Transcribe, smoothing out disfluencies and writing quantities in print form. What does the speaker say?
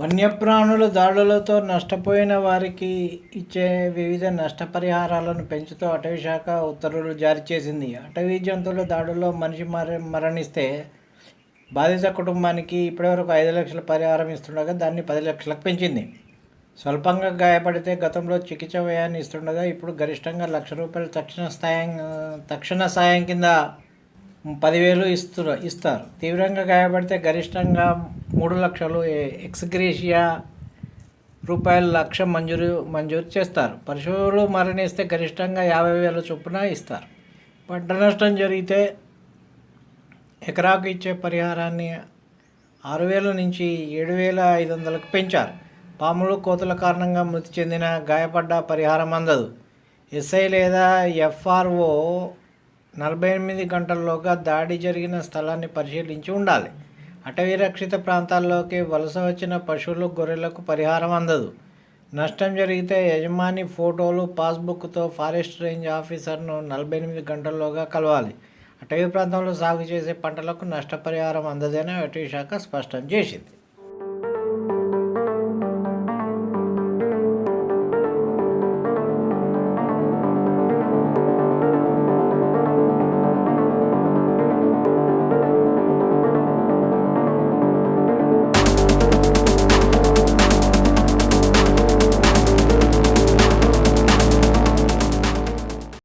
వన్యప్రాణుల దాడులతో నష్టపోయిన వారికి ఇచ్చే వివిధ నష్టపరిహారాలను పెంచుతూ అటవీశాఖ ఉత్తర్వులు జారీ చేసింది. అటవీ జంతువుల దాడుల్లో మనిషి మరణిస్తే బాధిత కుటుంబానికి ఇప్పటివరకు 5 లక్షల పరిహారం ఇస్తుండగా దాన్ని 10 లక్షలకు పెంచింది. స్వల్పంగా గాయపడితే గతంలో చికిత్స వ్యయాన్ని ఇస్తుండగా ఇప్పుడు గరిష్టంగా ₹1,00,000 తక్షణ సాయం కింద 10,000 ఇస్తారు. తీవ్రంగా గాయపడితే గరిష్టంగా 3 లక్షలు ఎక్స్గ్రేషియా ₹1,00,000 మంజూరు చేస్తారు. పశువులు మరణిస్తే గరిష్టంగా 50,000 చొప్పున ఇస్తారు. పంట నష్టం జరిగితే ఎకరాకు ఇచ్చే పరిహారాన్ని 6,000 నుంచి 7,500కు పెంచారు. పాములు కోతుల కారణంగా మృతి చెందిన గాయపడ్డ పరిహారం అందదు. ఎస్ఐ లేదా ఎఫ్ఆర్ఓ 48 గంటల్లోగా దాడి జరిగిన స్థలాన్ని పరిశీలించి ఉండాలి. అటవీ రక్షిత ప్రాంతాల్లోకి వలస వచ్చిన పశువులు, గొర్రెలకు పరిహారం అందదు. నష్టం జరిగితే యజమాని ఫోటోలు, పాస్బుక్తో ఫారెస్ట్ రేంజ్ ఆఫీసర్ను 48 గంటల్లోగా కలవాలి. అటవీ ప్రాంతంలో సాగు చేసే పంటలకు నష్టపరిహారం అందదని అటవీ శాఖ స్పష్టం చేసింది.